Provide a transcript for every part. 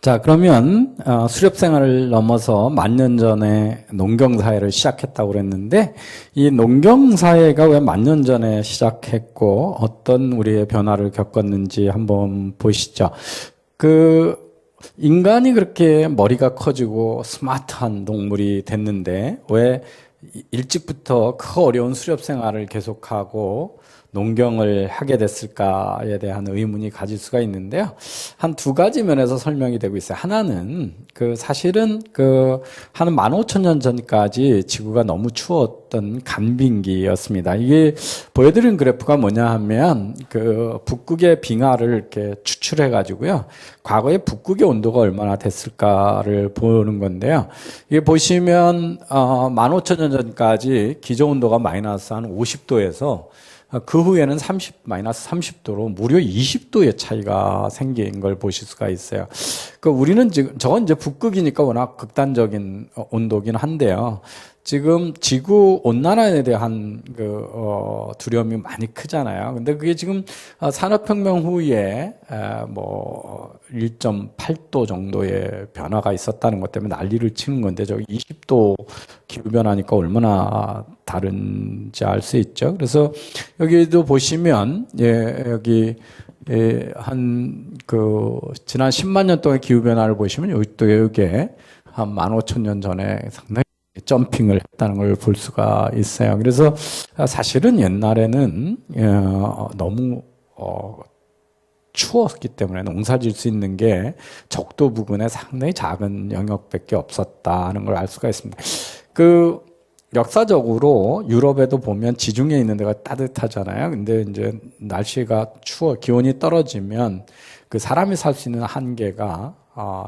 자, 그러면 수렵 생활을 넘어서 만 년 전에 농경 사회를 시작했다고 그랬는데, 이 농경 사회가 왜 만 년 전에 시작했고 어떤 우리의 변화를 겪었는지 한번 보시죠. 인간이 그렇게 머리가 커지고 스마트한 동물이 됐는데 왜 일찍부터 그 어려운 수렵 생활을 계속하고 농경을 하게 됐을까에 대한 의문이 가질 수가 있는데요. 한 두 가지 면에서 설명이 되고 있어요. 하나는 사실은 한 15,000년 전까지 지구가 너무 추웠던 간빙기였습니다. 이게 보여드린 그래프가 뭐냐 하면 북극의 빙하를 이렇게 추출해 가지고요. 과거에 북극의 온도가 얼마나 됐을까를 보는 건데요. 이게 보시면 15,000년 전까지 기저 온도가 마이너스 한 50도에서 그 후에는 마이너스 30도로 무려 20도의 차이가 생긴 걸 보실 수가 있어요. 우리는 지금, 저건 이제 북극이니까 워낙 극단적인 온도긴 한데요. 지금 지구 온난화에 대한 두려움이 많이 크잖아요. 근데 그게 지금 산업혁명 후에 1.8도 정도의 변화가 있었다는 것 때문에 난리를 치는 건데, 저기 20도 기후변화니까 얼마나 다른지 알 수 있죠. 그래서 여기도 보시면, 여기, 지난 10만 년 동안 기후변화를 보시면, 여기에 한 15,000년 전에 상당히 점핑을 했다는 걸 볼 수가 있어요. 그래서 사실은 옛날에는 너무 추웠기 때문에 농사 지을 수 있는 게 적도 부근에 상당히 작은 영역밖에 없었다는 걸 알 수가 있습니다. 역사적으로 유럽에도 보면 지중해 있는 데가 따뜻하잖아요. 근데 이제 날씨가 기온이 떨어지면 사람이 살 수 있는 한계가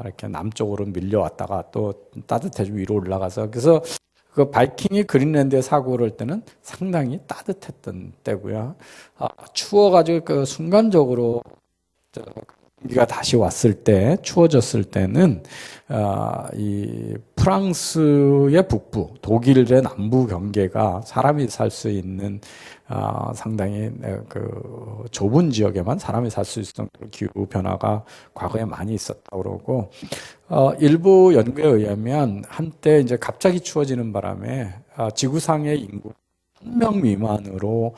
이렇게 남쪽으로 밀려왔다가 또 따뜻해지고 위로 올라가서, 그래서 바이킹이 그린랜드에 사고 그럴 때는 상당히 따뜻했던 때고요. 추워가지고 순간적으로 공기가 다시 왔을 때, 추워졌을 때는 이 프랑스의 북부, 독일의 남부 경계가 사람이 살 수 있는 상당히 좁은 지역에만 사람이 살 수 있었던 기후 변화가 과거에 많이 있었다고 그러고, 일부 연구에 의하면 한때 이제 갑자기 추워지는 바람에 지구상의 인구 1명 미만으로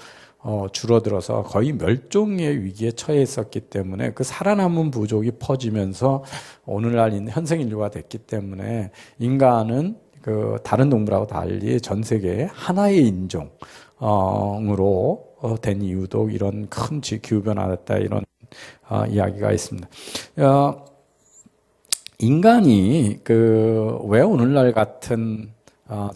줄어들어서 거의 멸종의 위기에 처해 있었기 때문에 살아남은 부족이 퍼지면서 오늘날 현생 인류가 됐기 때문에 인간은 다른 동물하고 달리 전 세계에 하나의 인종으로 된 이유도 이런 큰 기후변화가 됐다, 이런 이야기가 있습니다. 인간이 왜 오늘날 같은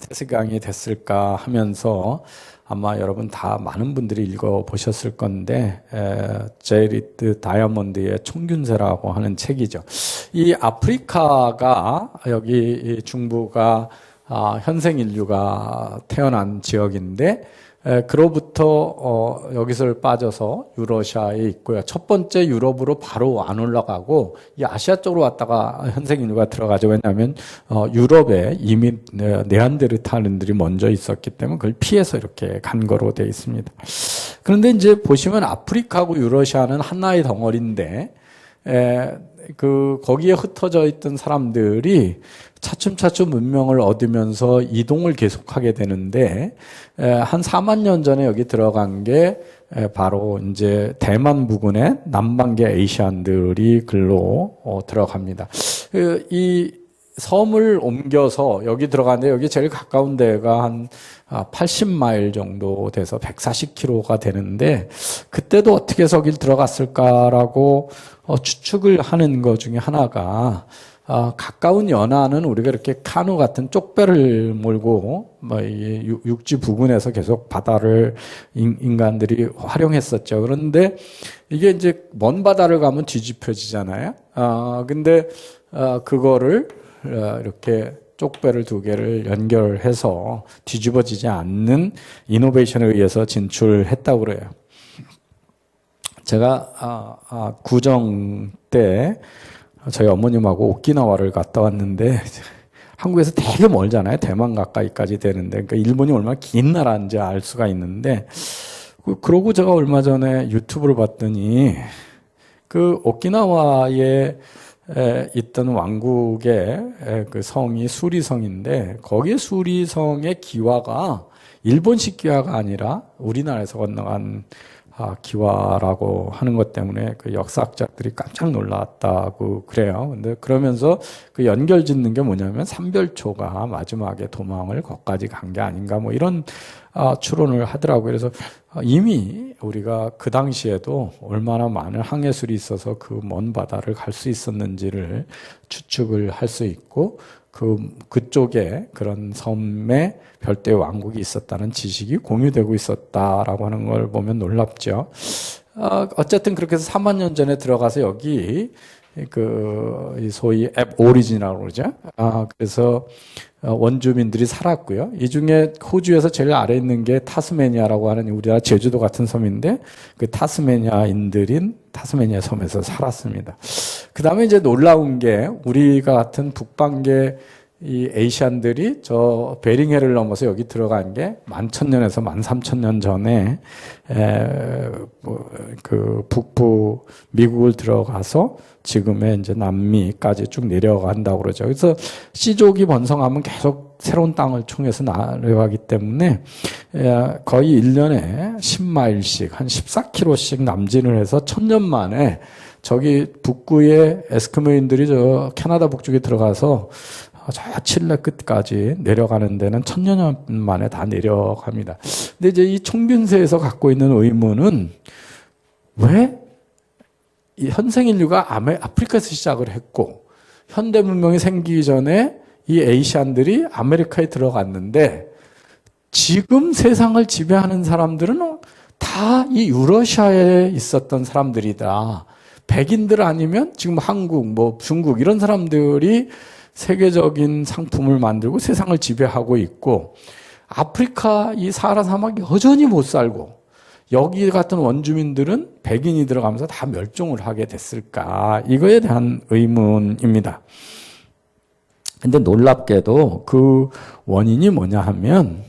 태생강이 됐을까 하면서 아마 여러분 다 많은 분들이 읽어보셨을 건데, 제리드 다이아몬드의 총균세라고 하는 책이죠. 이 아프리카가, 여기 중부가 현생 인류가 태어난 지역인데, 그로부터 여기서 빠져서 유러시아에 있고요. 첫 번째 유럽으로 바로 안 올라가고 이 아시아 쪽으로 왔다가 현생 인류가 들어가죠. 왜냐하면 유럽에 이미 네안데르탈인들이 먼저 있었기 때문에 그걸 피해서 이렇게 간 거로 되어 있습니다. 그런데 이제 보시면 아프리카하고 유러시아는 하나의 덩어리인데, 거기에 흩어져 있던 사람들이 차츰차츰 문명을 얻으면서 이동을 계속하게 되는데, 한 4만 년 전에 여기 들어간 게 바로 이제 대만 부근의 남반계 아시안들이 글로 들어갑니다. 이 섬을 옮겨서 여기 들어가는데, 여기 제일 가까운 데가 한 80마일 정도 돼서 140km가 되는데, 그때도 어떻게 해서 여길 들어갔을까라고 추측을 하는 것 중에 하나가, 가까운 연안은 우리가 이렇게 카누 같은 쪽배를 몰고 육지 부근에서 계속 바다를 인간들이 활용했었죠. 그런데 이게 이제 먼 바다를 가면 뒤집혀지잖아요. 근데 그거를 이렇게 쪽배를 두 개를 연결해서 뒤집어지지 않는 이노베이션에 의해서 진출했다고 그래요. 제가 구정 때 저희 어머님하고 오키나와를 갔다 왔는데, 한국에서 되게 멀잖아요. 대만 가까이까지 되는데, 그러니까 일본이 얼마나 긴 나라인지 알 수가 있는데, 그러고 제가 얼마 전에 유튜브를 봤더니 오키나와에 있던 왕국의 그 성이 수리성인데 거기에 수리성의 기와가 일본식 기와가 아니라 우리나라에서 건너간 기와라고 하는 것 때문에 그 역사학자들이 깜짝 놀랐다고 그래요. 근데 그러면서 그 연결 짓는 게 뭐냐면 삼별초가 마지막에 도망을 거기까지 간 게 아닌가 뭐 이런 추론을 하더라고요. 그래서 이미 우리가 그 당시에도 얼마나 많은 항해술이 있어서 그 먼 바다를 갈 수 있었는지를 추측을 할 수 있고 그쪽에 그런 섬에 별도의 왕국이 있었다는 지식이 공유되고 있었다라고 하는 걸 보면 놀랍죠. 어쨌든 그렇게 해서 4만 년 전에 들어가서 여기 소위 앱 오리진이라고 그러죠. 그래서 원주민들이 살았고요. 이 중에 호주에서 제일 아래 있는 게 타스메니아라고 하는 우리나라 제주도 같은 섬인데 그 타스메니아인들인 타스메니아 섬에서 살았습니다. 그 다음에 이제 놀라운 게 우리가 같은 북방계 이 에이시안들이 저 베링해를 넘어서 여기 들어간 게 11,000년에서 13,000년 전에 그 북부 미국을 들어가서 지금의 이제 남미까지 쭉 내려간다고 그러죠. 그래서 씨족이 번성하면 계속 새로운 땅을 통해서 내려가기 때문에 거의 1년에 10마일씩 한 14km씩 남진을 해서 1000년 만에 저기 북구의 에스키모인들이 저 캐나다 북쪽에 들어가서 저 칠레 끝까지 내려가는 데는 1000년 만에 다 내려갑니다. 근데 이제 이 총균세에서 갖고 있는 의문은 왜 이 현생 인류가 아프리카에서 시작을 했고 현대 문명이 생기기 전에 이 에이시안들이 아메리카에 들어갔는데 지금 세상을 지배하는 사람들은 다 이 유러시아에 있었던 사람들이다. 백인들 아니면 지금 한국, 뭐 중국 이런 사람들이 세계적인 상품을 만들고 세상을 지배하고 있고 아프리카 이 사하라 사막 여전히 못 살고 여기 같은 원주민들은 백인이 들어가면서 다 멸종을 하게 됐을까? 이거에 대한 의문입니다. 근데 놀랍게도 그 원인이 뭐냐 하면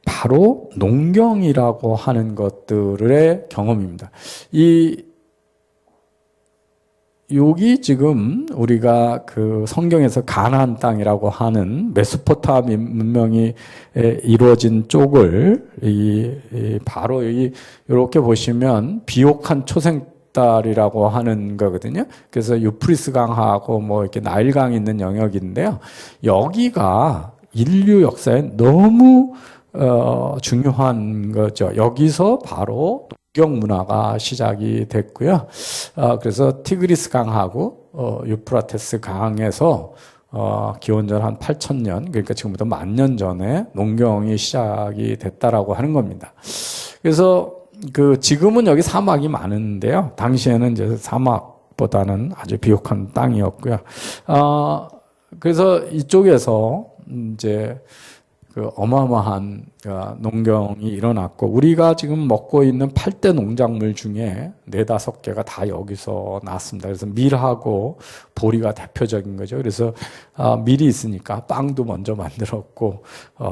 바로 농경이라고 하는 것들의 경험입니다. 여기 지금 우리가 그 성경에서 가나안 땅이라고 하는 메소포타미아 문명이 이루어진 쪽을 바로 이렇게 보시면 비옥한 초생달이라고 하는 거거든요. 그래서 유프리스 강하고 뭐 이렇게 나일강이 있는 영역인데요. 여기가 인류 역사에 너무 중요한 거죠. 여기서 바로 농경 문화가 시작이 됐고요. 그래서 티그리스 강하고 유프라테스 강에서 기원전 한 8,000년, 그러니까 지금부터 10,000년 전에 농경이 시작이 됐다라고 하는 겁니다. 그래서 지금은 여기 사막이 많은데요. 당시에는 이제 사막보다는 아주 비옥한 땅이었고요. 그래서 이쪽에서 이제 어마어마한 농경이 일어났고 우리가 지금 먹고 있는 8대 농작물 중에 4-5개가 다 여기서 났습니다. 그래서 밀하고 보리가 대표적인 거죠. 그래서 밀이 있으니까 빵도 먼저 만들었고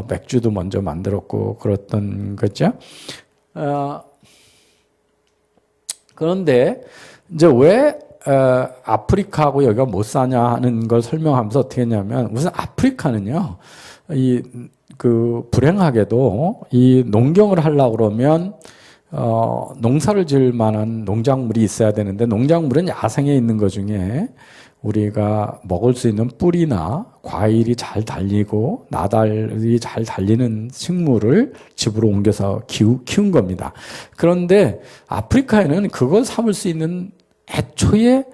맥주도 먼저 만들었고 그랬던 거죠. 그런데 이제 왜 아프리카하고 여기가 못 사냐 하는 걸 설명하면서 어떻게 했냐면 우선 아프리카는요. 불행하게도 이 농경을 하려고 그러면 농사를 지을 만한 농작물이 있어야 되는데 농작물은 야생에 있는 것 중에 우리가 먹을 수 있는 뿌리나 과일이 잘 달리고 나달이 잘 달리는 식물을 집으로 옮겨서 키운 겁니다. 그런데 아프리카에는 그걸 삼을 수 있는 애초에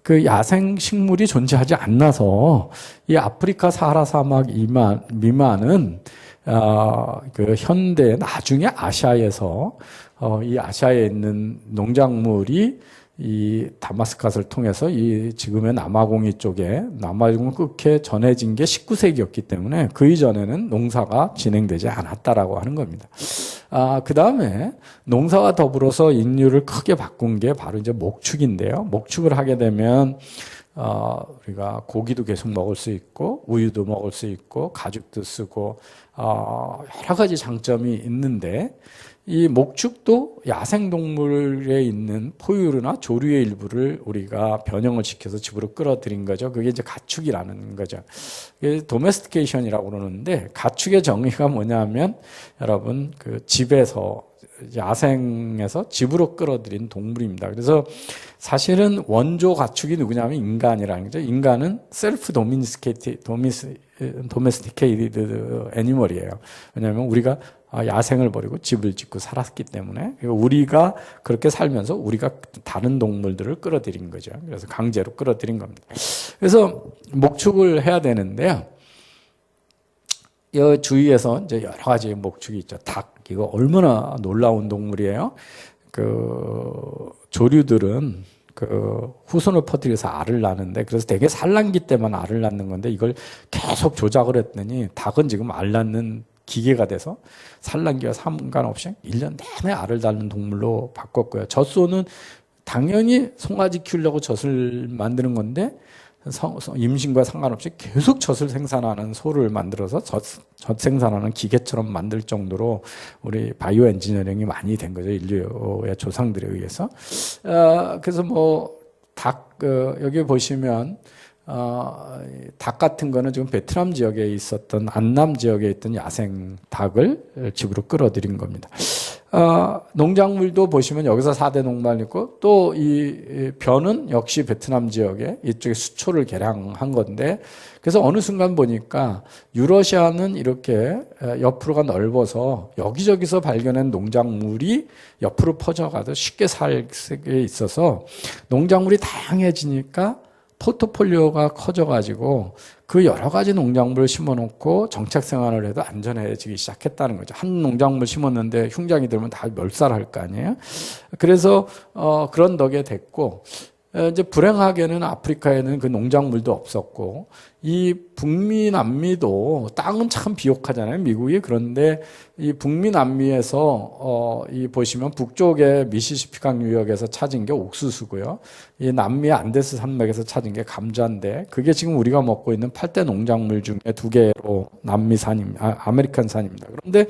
그 야생 식물이 존재하지 않아서 이 아프리카 사하라 사막 미만은 현대 나중에 아시아에서 이 아시아에 있는 농작물이 이 다마스카스를 통해서 이 지금의 남아공이 쪽에 남아공 끝에 전해진 게 19세기였기 때문에 그 이전에는 농사가 진행되지 않았다라고 하는 겁니다. 그 다음에 농사와 더불어서 인류를 크게 바꾼 게 바로 이제 목축인데요. 목축을 하게 되면 우리가 고기도 계속 먹을 수 있고 우유도 먹을 수 있고 가죽도 쓰고 여러 가지 장점이 있는데 이 목축도 야생동물에 있는 포유류나 조류의 일부를 우리가 변형을 시켜서 집으로 끌어들인 거죠. 그게 이제 가축이라는 거죠. 도메스티케이션이라고 그러는데, 가축의 정의가 뭐냐면, 여러분, 그 집에서, 야생에서 집으로 끌어들인 동물입니다. 그래서 사실은 원조 가축이 누구냐면 인간이라는 거죠. 인간은 셀프 도메스티케이티드 애니멀이에요. 왜냐하면 우리가 야생을 버리고 집을 짓고 살았기 때문에, 우리가 그렇게 살면서 우리가 다른 동물들을 끌어들인 거죠. 그래서 강제로 끌어들인 겁니다. 그래서 목축을 해야 되는데요. 이 주위에서 이제 여러 가지 목축이 있죠. 닭, 이거 얼마나 놀라운 동물이에요. 그 조류들은 그 후손을 퍼뜨려서 알을 낳는데, 그래서 되게 산란기 때만 알을 낳는 건데, 이걸 계속 조작을 했더니 닭은 지금 알 낳는 기계가 돼서 산란기와 상관없이 1년 내내 알을 낳는 동물로 바꿨고요. 젖소는 당연히 송아지 키우려고 젖을 만드는 건데, 임신과 상관없이 계속 젖을 생산하는 소를 만들어서 젖 생산하는 기계처럼 만들 정도로 우리 바이오 엔지니어링이 많이 된 거죠. 인류의 조상들에 의해서. 그래서 여기 보시면, 닭 같은 거는 지금 베트남 지역에 있었던, 안남 지역에 있던 야생 닭을 집으로 끌어들인 겁니다. 농작물도 보시면 여기서 4대 농말 있고, 또 이 벼는 역시 베트남 지역에 이쪽에 수초를 개량한 건데, 그래서 어느 순간 보니까 유러시아는 이렇게 옆으로가 넓어서 여기저기서 발견한 농작물이 옆으로 퍼져가도 쉽게 살 수 있어서 농작물이 다양해지니까 포트폴리오가 커져가지고 그 여러 가지 농작물을 심어놓고 정책 생활을 해도 안전해지기 시작했다는 거죠. 한 농작물 심었는데 흉장이 들면 다 멸살할 거 아니에요. 그래서 그런 덕에 됐고, 이제 불행하게는 아프리카에는 그 농작물도 없었고, 이 북미 남미도 땅은 참 비옥하잖아요, 미국이. 그런데 이 북미 남미에서 이 보시면 북쪽의 미시시피강 유역에서 찾은 게 옥수수고요. 이 남미 안데스 산맥에서 찾은 게 감자인데, 그게 지금 우리가 먹고 있는 8대 농작물 중에 2개로 아메리칸 산입니다. 그런데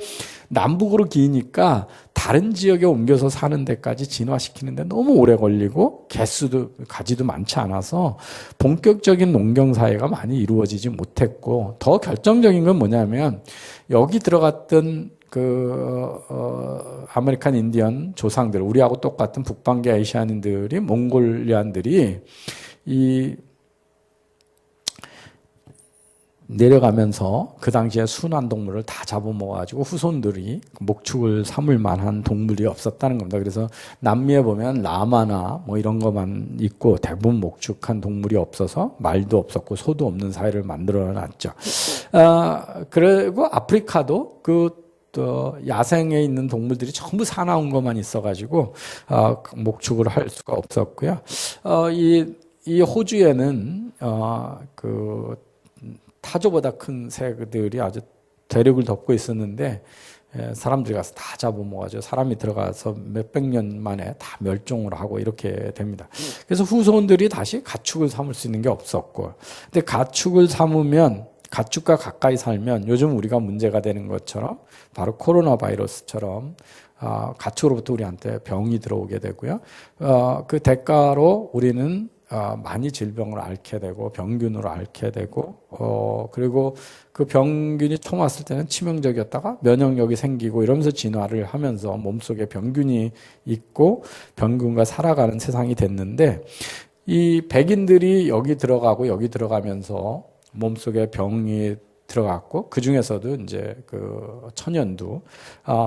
남북으로 기니까 다른 지역에 옮겨서 사는 데까지 진화시키는데 너무 오래 걸리고 가지도 많지 않아서 본격적인 농경 사회가 많이 이루어지지 못했고, 더 결정적인 건 뭐냐면 여기 들어갔던 아메리칸 인디언 조상들, 우리하고 똑같은 북방계 아시아인들이, 몽골리안들이 내려가면서 그 당시에 순한 동물을 다 잡아먹어가지고 후손들이 목축을 삼을 만한 동물이 없었다는 겁니다. 그래서 남미에 보면 라마나 이런 것만 있고 대부분 목축한 동물이 없어서 말도 없었고 소도 없는 사회를 만들어놨죠. 그리고 아프리카도 또 야생에 있는 동물들이 전부 사나운 것만 있어가지고 목축을 할 수가 없었고요. 이 호주에는 타조보다 큰 새들이 아주 대륙을 덮고 있었는데, 사람들이 가서 다 잡아먹어가지고 사람이 들어가서 몇백 년 만에 다 멸종을 하고 이렇게 됩니다. 그래서 후손들이 다시 가축을 삼을 수 있는 게 없었고, 근데 가축을 삼으면, 가축과 가까이 살면 요즘 우리가 문제가 되는 것처럼 바로 코로나 바이러스처럼 가축으로부터 우리한테 병이 들어오게 되고요. 그 대가로 우리는 많이 질병을 앓게 되고 병균으로 앓게 되고, 그리고 그 병균이 처음 왔을 때는 치명적이었다가 면역력이 생기고 이러면서 진화를 하면서 몸속에 병균이 있고 병균과 살아가는 세상이 됐는데, 이 백인들이 여기 들어가고 여기 들어가면서 몸속에 병이 들어갔고, 그 중에서도 이제 그 천연두,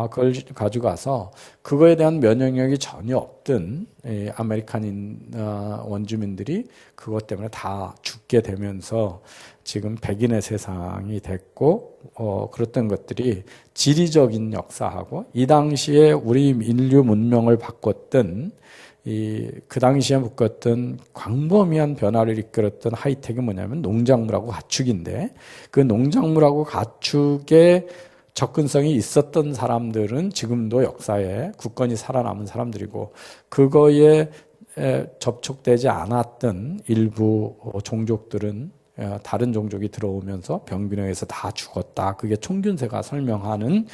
그걸 가져가서 그거에 대한 면역력이 전혀 없던 아메리칸인 원주민들이 그것 때문에 다 죽게 되면서 지금 백인의 세상이 됐고, 그랬던 것들이 지리적인 역사하고 이 당시에 우리 인류 문명을 바꿨던 그 당시에 묶었던 광범위한 변화를 이끌었던 하이텍이 뭐냐면 농작물하고 가축인데, 그 농작물하고 가축의 접근성이 있었던 사람들은 지금도 역사에 굳건히 살아남은 사람들이고, 그거에 접촉되지 않았던 일부 종족들은 다른 종족이 들어오면서 병균에 서 다 죽었다. 그게 총균세가 설명하는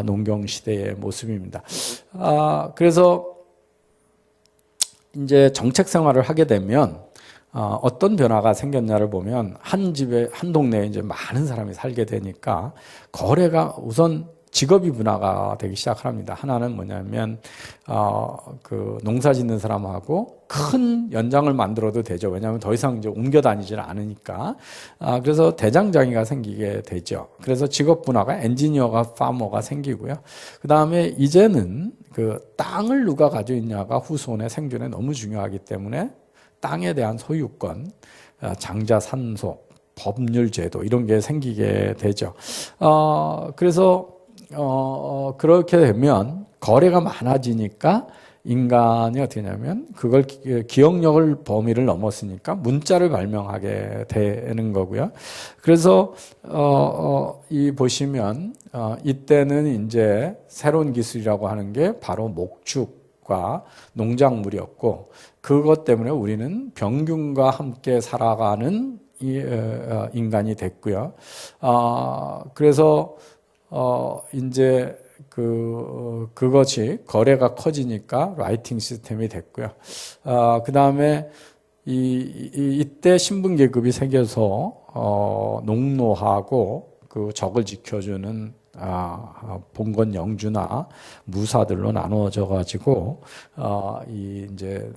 농경 시대의 모습입니다. 그래서 이제 정책 생활을 하게 되면 어떤 변화가 생겼냐를 보면 한 집에 한 동네에 이제 많은 사람이 살게 되니까 거래가 우선 직업이 분화가 되기 시작합니다. 하나는 뭐냐면 그 농사 짓는 사람하고 큰 연장을 만들어도 되죠. 왜냐하면 더 이상 이제 옮겨 다니지는 않으니까. 그래서 대장장이가 생기게 되죠. 그래서 직업 분화가 엔지니어가 파머가 생기고요. 그 다음에 이제는 그 땅을 누가 가지고 있냐가 후손의 생존에 너무 중요하기 때문에 땅에 대한 소유권, 장자 산소, 법률 제도 이런 게 생기게 되죠. 그래서 그렇게 되면 거래가 많아지니까 인간이 어떻게 하냐면 그걸 기억력을 범위를 넘었으니까 문자를 발명하게 되는 거고요. 그래서 이 보시면 이때는 이제 새로운 기술이라고 하는 게 바로 목축과 농작물이었고 그것 때문에 우리는 병균과 함께 살아가는 인간이 됐고요. 그래서 이제 그것이 거래가 커지니까 라이팅 시스템이 됐고요. 그 다음에 이때 신분 계급이 생겨서 농노하고 그 적을 지켜주는 봉건 영주나 무사들로 나누어져 가지고 이 이제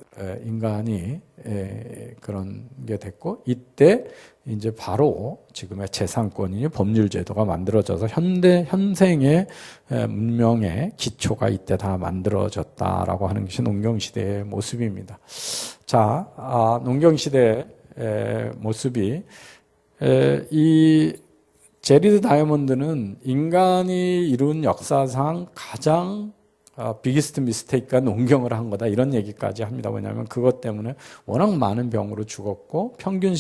인간이 그런 게 됐고 이때 이제 바로 지금의 재산권이 법률 제도가 만들어져서 현생의 문명의 기초가 이때 다 만들어졌다라고 하는 것이 농경 시대의 모습입니다. 자, 농경 시대의 모습이 이 제리드 다이아몬드는 인간이 이룬 역사상 가장 비기스트 미스테이크가 농경을 한 거다 이런 얘기까지 합니다. 왜냐하면 그것 때문에 워낙 많은 병으로 죽었고 평균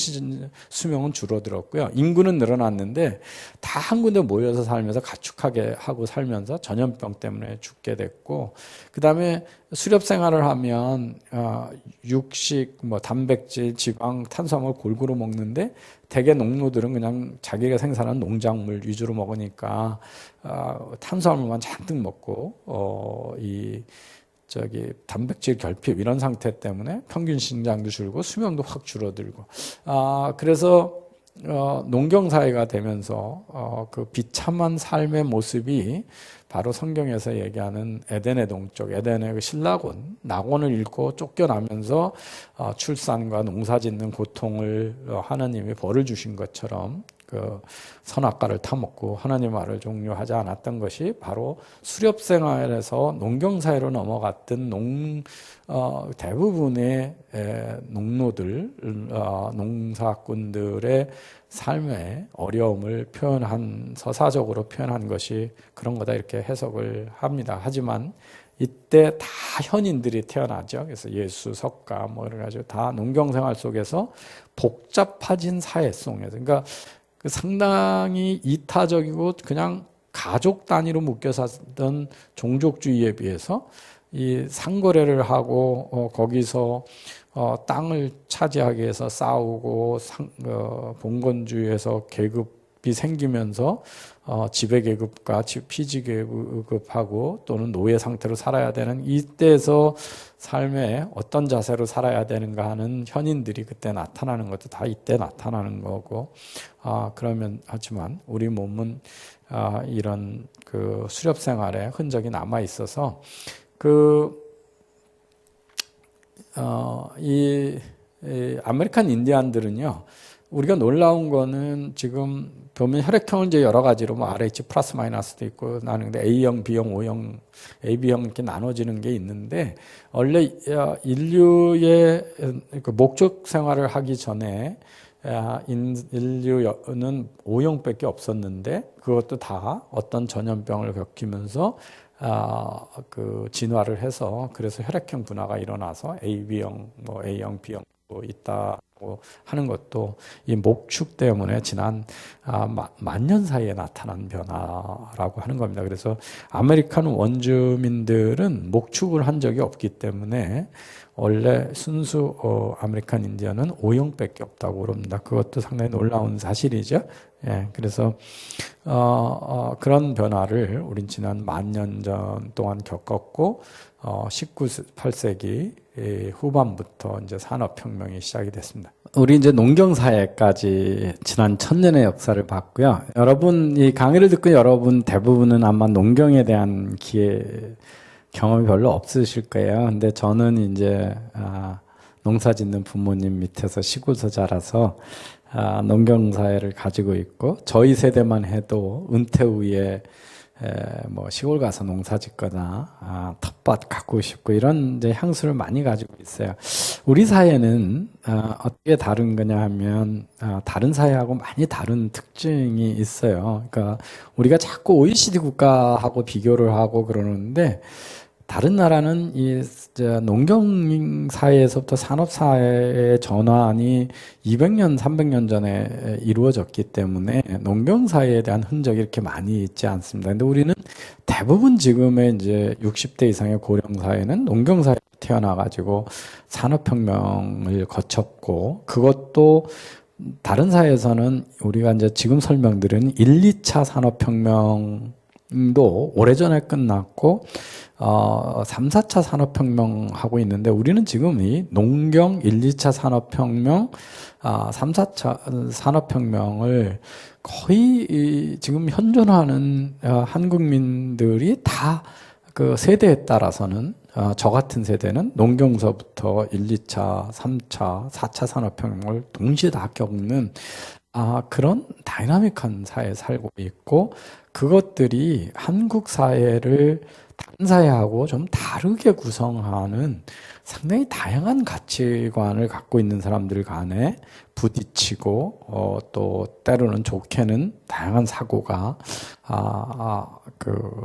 수명은 줄어들었고요. 인구는 늘어났는데 다 한 군데 모여서 살면서 가축하게 하고 살면서 전염병 때문에 죽게 됐고 그 다음에 수렵 생활을 하면 육식, 뭐 단백질, 지방, 탄수화물 골고루 먹는데 대개 농노들은 그냥 자기가 생산한 농작물 위주로 먹으니까 탄수화물만 잔뜩 먹고 단백질 결핍 이런 상태 때문에 평균 신장도 줄고 수명도 확 줄어들고 그래서 농경 사회가 되면서 그 비참한 삶의 모습이 바로 성경에서 얘기하는 에덴의 동쪽, 에덴의 그 신라곤, 낙원을 잃고 쫓겨나면서 출산과 농사짓는 고통을 하나님이 벌을 주신 것처럼 그 선악과를 타먹고 하나님 말을 종료하지 않았던 것이 바로 수렵 생활에서 농경 사회로 넘어갔던 대부분의 농노들, 농사꾼들의 삶의 어려움을 서사적으로 표현한 것이 그런 거다 이렇게 해석을 합니다. 하지만 이때 다 현인들이 태어나죠. 그래서 예수, 석가 뭐 이래 가지고 다 농경 생활 속에서 복잡해진 사회 속에서 그러니까 상당히 이타적이고 그냥 가족 단위로 묶여 살던 종족주의에 비해서 이 상거래를 하고 거기서 땅을 차지하기 위해서 싸우고 봉건주의에서 계급이 생기면서 지배계급과 피지계급하고 또는 노예 상태로 살아야 되는 이때에서 삶에 어떤 자세로 살아야 되는가 하는 현인들이 그때 나타나는 것도 다 이때 나타나는 거고 그러면 하지만 우리 몸은 이런 그 수렵 생활의 흔적이 남아 있어서 이 아메리칸 인디안들은요, 우리가 놀라운 거는 지금 보면 혈액형을 이제 여러 가지로 뭐 RH 플러스 마이너스도 있고 나는데 A형, B형, O형, AB형 이렇게 나눠지는 게 있는데 원래 인류의 그 목적 생활을 하기 전에 인류는 O형밖에 없었는데 그것도 다 어떤 전염병을 겪으면서 그 진화를 해서 그래서 혈액형 분화가 일어나서 AB형, 뭐 A형, B형 있다고 변화라고 하는 것도 이 목축 때문에 지난 만년 사이에 나타난 변화라고 하는 겁니다. 그래서 아메리칸 원주민들은 목축을 한 적이 없기 때문에 원래 순수 아메리칸 인디언은 O형밖에 없다고 그럽니다. 그것도 상당히 놀라운 사실이죠. 예, 그래서 그런 변화를 우린 지난 만년 전 동안 겪었고 18세기 후반부터 이제 산업혁명이 시작이 됐습니다. 우리 이제 농경사회까지 지난 1000년의 역사를 봤고요. 여러분 이 강의를 듣고 여러분 대부분은 아마 농경에 대한 경험이 별로 없으실 거예요. 근데 저는 이제 농사 짓는 부모님 밑에서 시골에서 자라서 농경사회를 가지고 있고, 저희 세대만 해도 은퇴 후에 뭐 시골 가서 농사 짓거나 텃밭 가꾸고 싶고 이런 이제 향수를 많이 가지고 있어요. 우리 사회는 어떻게 다른 거냐 하면 다른 사회하고 많이 다른 특징이 있어요. 그러니까 우리가 자꾸 OECD 국가하고 비교를 하고 그러는데, 다른 나라는 이 농경 사회에서부터 산업 사회의 전환이 200년, 300년 전에 이루어졌기 때문에 농경 사회에 대한 흔적이 이렇게 많이 있지 않습니다. 근데 우리는 대부분 지금의 이제 60대 이상의 고령 사회는 농경 사회에 태어나 가지고 산업혁명을 거쳤고, 그것도 다른 사회에서는 우리가 이제 지금 설명드린 1, 2차 산업혁명도 오래전에 끝났고 3, 4차 산업혁명 하고 있는데, 우리는 지금 이 농경 1, 2차 산업혁명, 3, 4차 산업혁명을 거의 지금 현존하는 한국민들이 다 그 세대에 따라서는 저 같은 세대는 농경서부터 1, 2차, 3차, 4차 산업혁명을 동시에 다 겪는 그런 다이나믹한 사회에 살고 있고, 그것들이 한국 사회를 다른 사회하고 좀 다르게 구성하는 상당히 다양한 가치관을 갖고 있는 사람들 간에 부딪히고 또 때로는 좋게는 다양한 사고가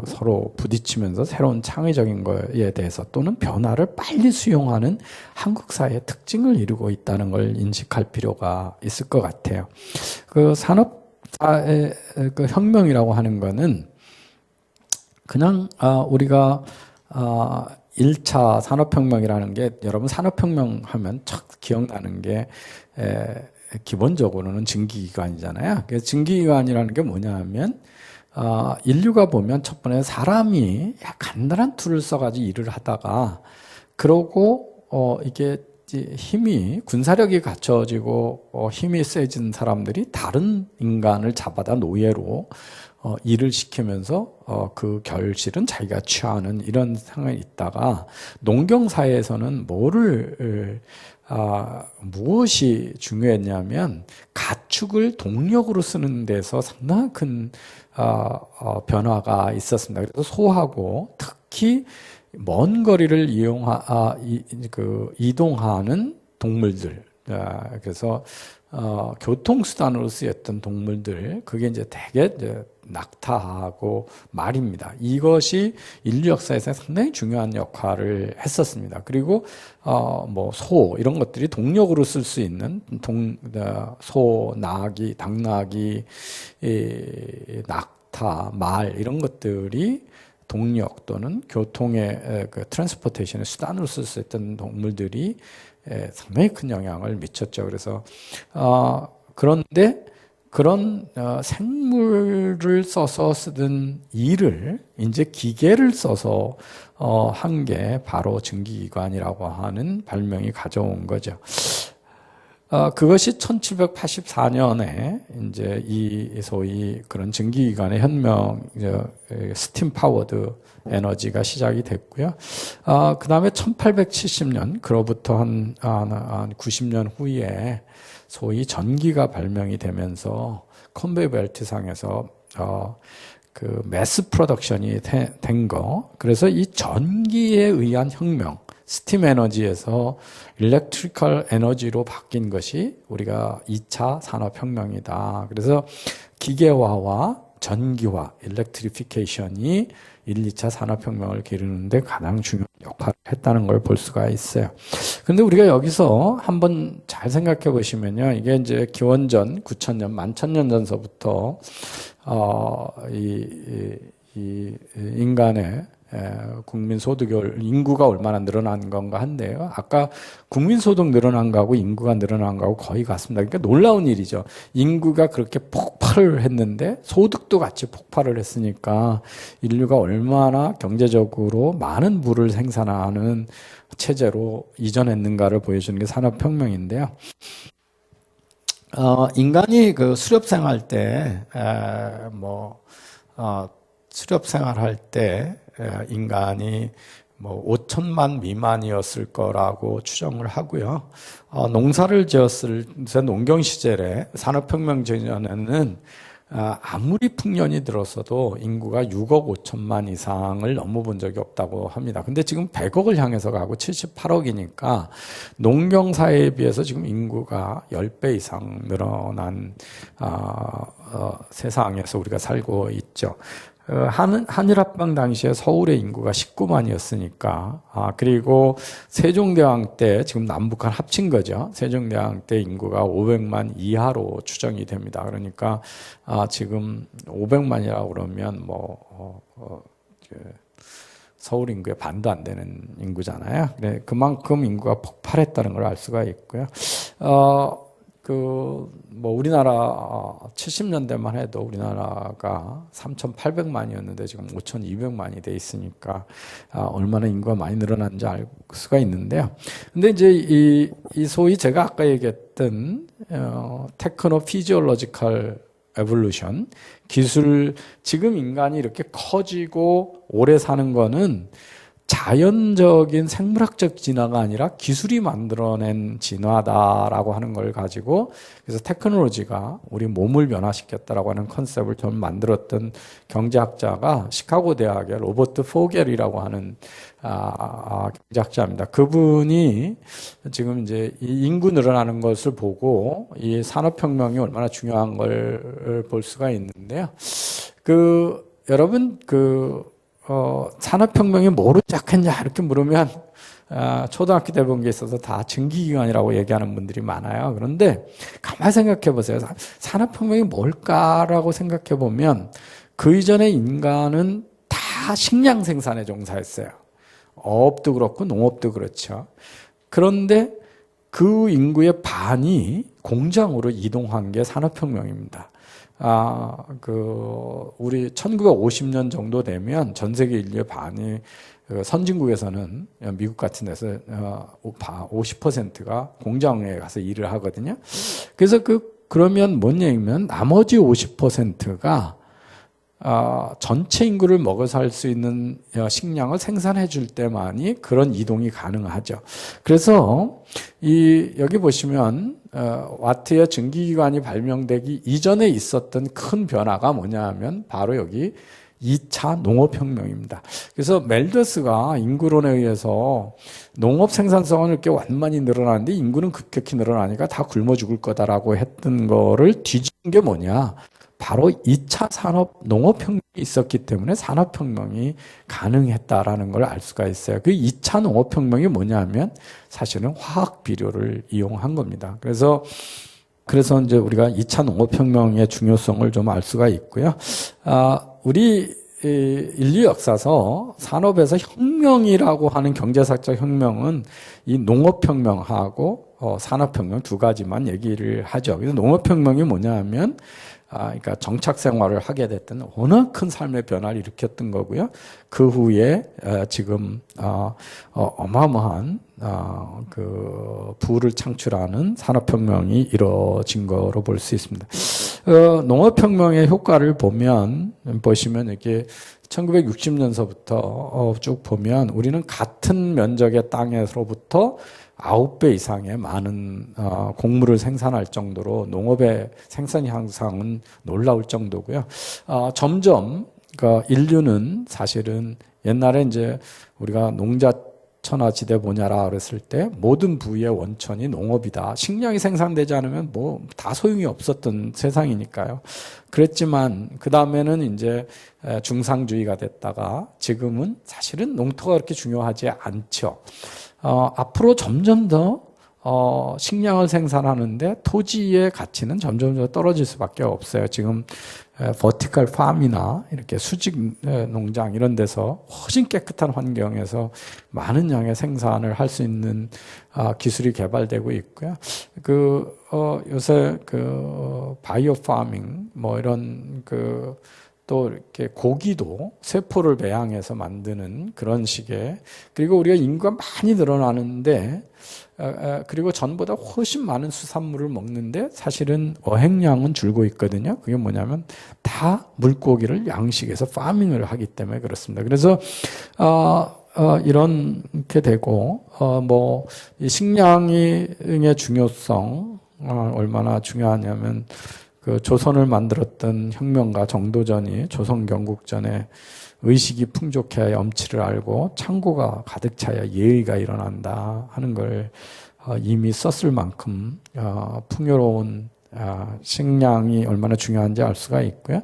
서로 부딪히면서 새로운 창의적인 거에 대해서 또는 변화를 빨리 수용하는 한국 사회의 특징을 이루고 있다는 걸 인식할 필요가 있을 것 같아요. 그 산업사의 그 혁명이라고 하는 거는 그냥 우리가 1차 산업혁명이라는 게, 여러분 산업혁명 하면 첫 기억나는 게 기본적으로는 증기기관이잖아요. 그래서 증기기관이라는 게 뭐냐 하면 인류가 보면 첫 번에 사람이 간단한 툴을 써가지고 일을 하다가, 그러고 이게 힘이 군사력이 갖춰지고 힘이 세진 사람들이 다른 인간을 잡아다 노예로 일을 시키면서 그 결실은 자기가 취하는 이런 상황에 있다가, 농경사회에서는 무엇이 중요했냐면 가축을 동력으로 쓰는 데서 상당히 큰 변화가 있었습니다. 그래서 소하고 특히 먼 거리를 이동하는 동물들, 그래서 교통수단으로 쓰였던 동물들, 그게 이제 대개 낙타하고 말입니다. 이것이 인류 역사에서 상당히 중요한 역할을 했었습니다. 그리고 소 이런 것들이 동력으로 쓸 수 있는 소, 나귀, 당나귀, 낙타, 말 이런 것들이 동력 또는 교통의 트랜스포테이션의 수단으로 쓸 수 있던 동물들이 상당히 큰 영향을 미쳤죠. 그래서 그런데 그런 생물을 써서 쓰던 일을 이제 기계를 써서 한 게 바로 증기기관이라고 하는 발명이 가져온 거죠. 그것이 1784년에 이제 이 소위 그런 증기기관의 혁명, 스팀 파워드 에너지가 시작이 됐고요. 그 다음에 1870년, 그로부터 한 90년 후에 소위 전기가 발명이 되면서 컨베이어 벨트상에서 그 매스 프로덕션이 된 거. 그래서 이 전기에 의한 혁명, 스팀 에너지에서 일렉트리컬 에너지로 바뀐 것이 우리가 2차 산업혁명이다. 그래서 기계화와 전기화, 일렉트리피케이션이 1, 2차 산업혁명을 기르는데 가장 중요한 역할을 했다는 걸 볼 수가 있어요. 근데 우리가 여기서 한번 잘 생각해 보시면요. 이게 이제 기원전 9,000년, 11,000년 전서부터, 이 인간의 국민 소득이 인구가 얼마나 늘어난 건가 한데요. 아까 국민 소득 늘어난 거하고 인구가 늘어난 거하고 거의 같습니다. 그러니까 놀라운 일이죠. 인구가 그렇게 폭발을 했는데 소득도 같이 폭발을 했으니까 인류가 얼마나 경제적으로 많은 부를 생산하는 체제로 이전했는가를 보여주는 게 산업혁명인데요. 인간이 그 수렵 생활 때, 수렵 생활할 때 인간이 뭐 5천만 미만이었을 거라고 추정을 하고요. 농사를 지었을 때 농경 시절에 산업혁명 전에는 아무리 풍년이 들었어도 인구가 6억 5천만 이상을 넘어본 적이 없다고 합니다. 근데 지금 100억을 향해서 가고 78억이니까 농경사회에 비해서 지금 인구가 10배 이상 늘어난 세상에서 우리가 살고 있죠. 한일합방 당시에 서울의 인구가 19만이었으니까, 그리고 세종대왕 때, 지금 남북한 합친 거죠. 세종대왕 때 인구가 500만 이하로 추정이 됩니다. 그러니까, 지금 500만이라고 그러면 서울 인구의 반도 안 되는 인구잖아요. 그만큼 인구가 폭발했다는 걸 알 수가 있고요. 우리나라 70년대만 해도 우리나라가 3,800만이었는데 지금 5,200만이 돼 있으니까 얼마나 인구가 많이 늘어난지 알 수가 있는데요. 근데 이제 이 소위 제가 아까 얘기했던 테크노 피지올로지컬 에볼루션, 지금 인간이 이렇게 커지고 오래 사는 거는 자연적인 생물학적 진화가 아니라 기술이 만들어낸 진화다라고 하는 걸 가지고, 그래서 테크놀로지가 우리 몸을 변화시켰다라고 하는 컨셉을 좀 만들었던 경제학자가 시카고 대학의 로버트 포겔이라고 하는 경제학자입니다. 그분이 지금 이제 이 인구 늘어나는 것을 보고 이 산업혁명이 얼마나 중요한 걸 볼 수가 있는데요. 여러분 산업혁명이 뭐로 시작했냐 이렇게 물으면 초등학교 때 본 게 있어서 다 증기기관이라고 얘기하는 분들이 많아요. 그런데 가만히 생각해 보세요. 산업혁명이 뭘까라고 생각해 보면 그 이전에 인간은 다 식량 생산에 종사했어요. 어업도 그렇고 농업도 그렇죠. 그런데 그 인구의 반이 공장으로 이동한 게 산업혁명입니다. 우리 1950년 정도 되면 전 세계 인류의 반이 선진국에서는 미국 같은 데서 50%가 공장에 가서 일을 하거든요. 그래서 그러면 뭔 얘기면 나머지 50%가 전체 인구를 먹어 살 수 있는 식량을 생산해 줄 때만이 그런 이동이 가능하죠. 그래서 여기 보시면 와트의 증기기관이 발명되기 이전에 있었던 큰 변화가 뭐냐 하면 바로 여기 2차 농업혁명입니다. 그래서 멜더스가 인구론에 의해서 농업 생산성은 이렇게 완만히 늘어나는데 인구는 급격히 늘어나니까 다 굶어 죽을 거다라고 했던 거를 뒤집은 게 뭐냐? 바로 2차 농업혁명이 있었기 때문에 산업혁명이 가능했다라는 걸 알 수가 있어요. 그 2차 농업혁명이 뭐냐면 사실은 화학 비료를 이용한 겁니다. 그래서 이제 우리가 2차 농업혁명의 중요성을 좀 알 수가 있고요. 우리 인류 역사서 산업에서 혁명이라고 하는 경제사적 혁명은 이 농업혁명하고 산업혁명 두 가지만 얘기를 하죠. 그래서 농업혁명이 뭐냐 하면 그러니까 정착 생활을 하게 됐던 워낙 큰 삶의 변화를 일으켰던 거고요. 그 후에 지금 어마어마한 부를 창출하는 산업혁명이 이루어진 거로 볼 수 있습니다. 농업혁명의 효과를 보시면 이렇게 1960년서부터 쭉 보면 우리는 같은 면적의 땅에서부터 9배 이상의 많은 곡물을 생산할 정도로 농업의 생산 향상은 놀라울 정도고요. 점점 인류는 사실은 옛날에 이제 우리가 농자천하지대 보냐라 그랬을 때 모든 부의 원천이 농업이다. 식량이 생산되지 않으면 뭐 다 소용이 없었던 세상이니까요. 그랬지만 그 다음에는 이제 중상주의가 됐다가 지금은 사실은 농토가 그렇게 중요하지 않죠. 앞으로 점점 더 식량을 생산하는데 토지의 가치는 점점 더 떨어질 수밖에 없어요. 지금 버티컬 팜이나 이렇게 수직 농장 이런 데서 훨씬 깨끗한 환경에서 많은 양의 생산을 할 수 있는 기술이 개발되고 있고요. 요새 바이오 파밍 뭐 이런 또 이렇게 고기도 세포를 배양해서 만드는 그런 식의, 그리고 우리가 인구가 많이 늘어나는데 그리고 전보다 훨씬 많은 수산물을 먹는데 사실은 어획량은 줄고 있거든요. 그게 뭐냐면 다 물고기를 양식해서 파밍을 하기 때문에 그렇습니다. 그래서 이렇게 되고 이 식량의 중요성 얼마나 중요하냐면 조선을 만들었던 혁명가 정도전이 조선 경국전에 의식이 풍족해야 염치를 알고 창고가 가득 차야 예의가 일어난다 하는 걸 이미 썼을 만큼 풍요로운 식량이 얼마나 중요한지 알 수가 있고요.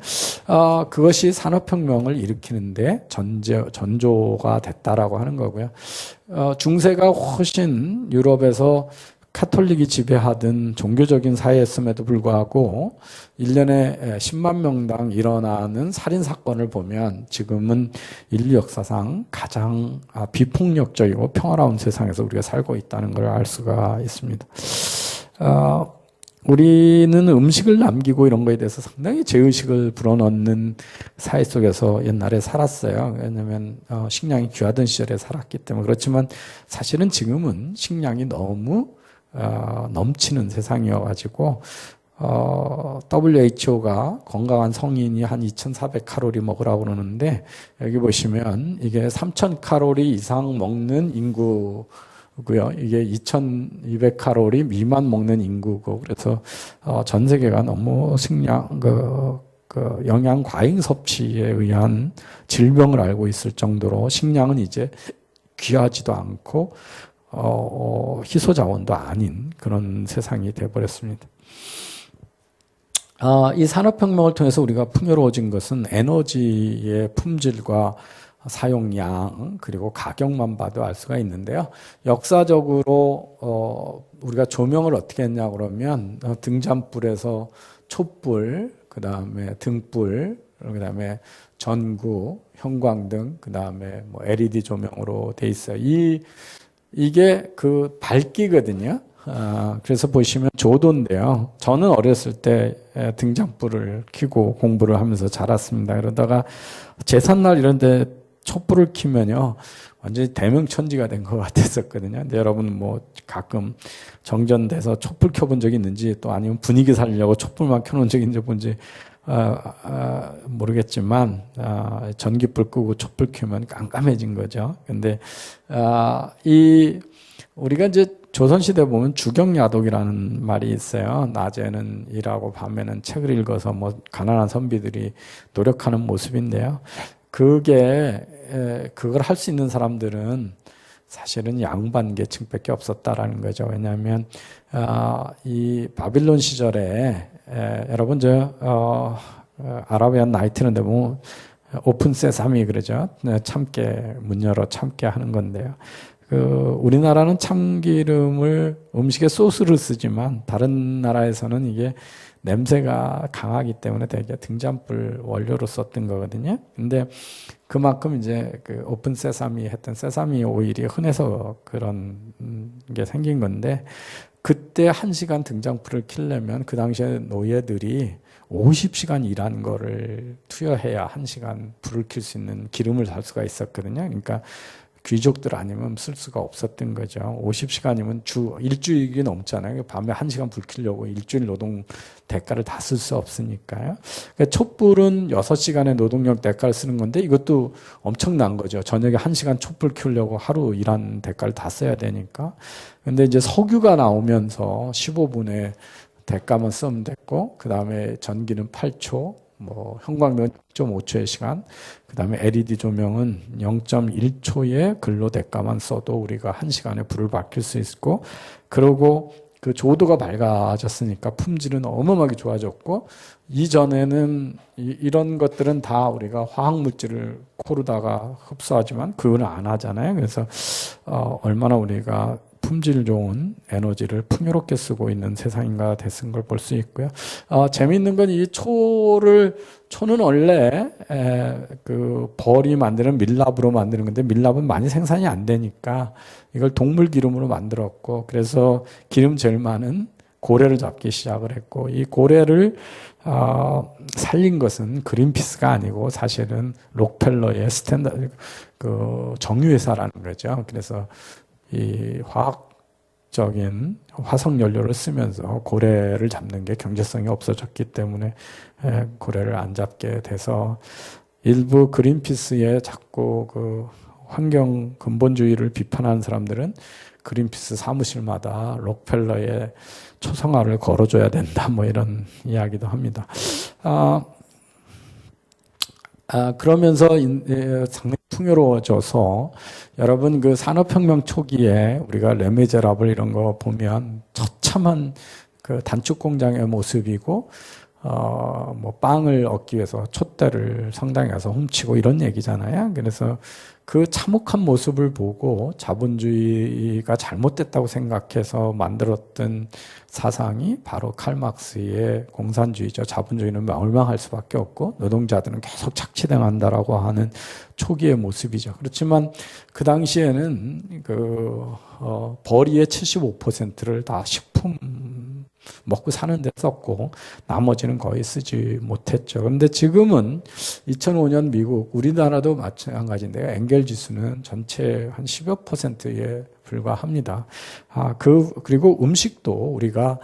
그것이 산업혁명을 일으키는데 전조가 됐다라고 하는 거고요. 중세가 훨씬 유럽에서 카톨릭이 지배하던 종교적인 사회였음에도 불구하고 1년에 10만 명당 일어나는 살인사건을 보면 지금은 인류 역사상 가장 비폭력적이고 평화로운 세상에서 우리가 살고 있다는 걸 알 수가 있습니다. 우리는 음식을 남기고 이런 거에 대해서 상당히 죄의식을 불어넣는 사회 속에서 옛날에 살았어요. 왜냐하면 식량이 귀하던 시절에 살았기 때문에. 그렇지만 사실은 지금은 식량이 너무 넘치는 세상이어가지고 WHO가 건강한 성인이 한 2,400칼로리 먹으라고 그러는데 여기 보시면 이게 3,000칼로리 이상 먹는 인구고요. 이게 2,200칼로리 미만 먹는 인구고, 그래서 전 세계가 너무 식량 영양 과잉 섭취에 의한 질병을 앓고 있을 정도로 식량은 이제 귀하지도 않고 희소 자원도 아닌 그런 세상이 되어버렸습니다. 이 산업혁명을 통해서 우리가 풍요로워진 것은 에너지의 품질과 사용량 그리고 가격만 봐도 알 수가 있는데요. 역사적으로 우리가 조명을 어떻게 했냐 그러면 등잔불에서 촛불, 그 다음에 등불, 그 다음에 전구, 형광등, 그 다음에 뭐 LED 조명으로 돼 있어요. 이게 밝기거든요. 그래서 보시면 조도인데요. 저는 어렸을 때 등잔불을 켜고 공부를 하면서 자랐습니다. 그러다가 제삿날 이런 데 촛불을 켜면요, 완전히 대명천지가 된 것 같았었거든요. 근데 여러분 뭐 가끔 정전돼서 촛불 켜본 적이 있는지, 또 아니면 분위기 살리려고 촛불만 켜놓은 적이 있는지 본지 모르겠지만 전기불 끄고 촛불 켜면 깜깜해진 거죠. 근데 우리가 이제 조선시대 보면 주경야독이라는 말이 있어요. 낮에는 일하고 밤에는 책을 읽어서 뭐 가난한 선비들이 노력하는 모습인데요. 그걸 할 수 있는 사람들은 사실은 양반 계층밖에 없었다라는 거죠. 왜냐하면 이 바빌론 시절에 여러분 아라비안 나이트는 보면 오픈 세사미 그러죠. 참깨 문 열어 참깨 하는 건데요. 우리나라는 참기름을 음식에 소스를 쓰지만 다른 나라에서는 이게 냄새가 강하기 때문에 되게 등잔불 원료로 썼던 거거든요. 근데 그만큼 이제 오픈 세사미 했던 세사미 오일이 흔해서 그런 게 생긴 건데, 그때 1시간 등잔불을 켜려면 그 당시에 노예들이 50시간 일한 거를 투여해야 1시간 불을 켤 수 있는 기름을 살 수가 있었거든요. 그러니까 귀족들 아니면 쓸 수가 없었던 거죠. 50시간이면 일주일이 넘잖아요. 밤에 1시간 불 켜려고 일주일 노동 대가를 다 쓸 수 없으니까요. 그러니까 촛불은 6시간의 노동력 대가를 쓰는 건데 이것도 엄청난 거죠. 저녁에 1시간 촛불 켜려고 하루 일한 대가를 다 써야 되니까. 근데 이제 석유가 나오면서 15분에 대가만 쓰면 됐고, 그 다음에 전기는 8초, 뭐 형광등은 0.5초의 시간, 그 다음에 LED 조명은 0.1초의 근로 대가만 써도 우리가 1시간에 불을 밝힐 수 있고, 그리고 그 조도가 밝아졌으니까 품질은 어마어마하게 좋아졌고, 이전에는 이런 것들은 다 우리가 화학 물질을 코르다가 흡수하지만 그건 안 하잖아요. 그래서 얼마나 우리가 품질 좋은 에너지를 풍요롭게 쓰고 있는 세상인가 됐은 걸 볼 수 있고요. 재미있는 건 이 초는 원래 그 벌이 만드는 밀랍으로 만드는 건데, 밀랍은 많이 생산이 안 되니까 이걸 동물 기름으로 만들었고, 그래서 기름 제일 많은 고래를 잡기 시작을 했고, 이 고래를 살린 것은 그린피스가 아니고 사실은 록펠러의 스탠다드 그 정유회사라는 거죠. 그래서 이 화학적인 화석 연료를 쓰면서 고래를 잡는 게 경제성이 없어졌기 때문에 고래를 안 잡게 돼서, 일부 그린피스의 자꾸 그 환경 근본주의를 비판하는 사람들은 그린피스 사무실마다 록펠러의 초상화를 걸어줘야 된다, 뭐 이런 이야기도 합니다. 그러면서 상당히 풍요로워져서, 여러분 그 산업혁명 초기에 우리가 레미제라블 이런 거 보면 처참한 그 단축 공장의 모습이고, 뭐 빵을 얻기 위해서 촛대를 성당에 가서 훔치고 이런 얘기잖아요. 그래서 그 참혹한 모습을 보고 자본주의가 잘못됐다고 생각해서 만들었던 사상이 바로 칼막스의 공산주의죠. 자본주의는 멸망할 수밖에 없고 노동자들은 계속 착취당한다라고 하는 초기의 모습이죠. 그렇지만 그 당시에는 벌이의 75%를 다 식품 먹고 사는 데 썼고 나머지는 거의 쓰지 못했죠. 그런데 지금은 2005년 미국, 우리나라도 마찬가지인데요. 엔겔 지수는 전체 한 10여 %에 불과합니다. 그리고 음식도 우리가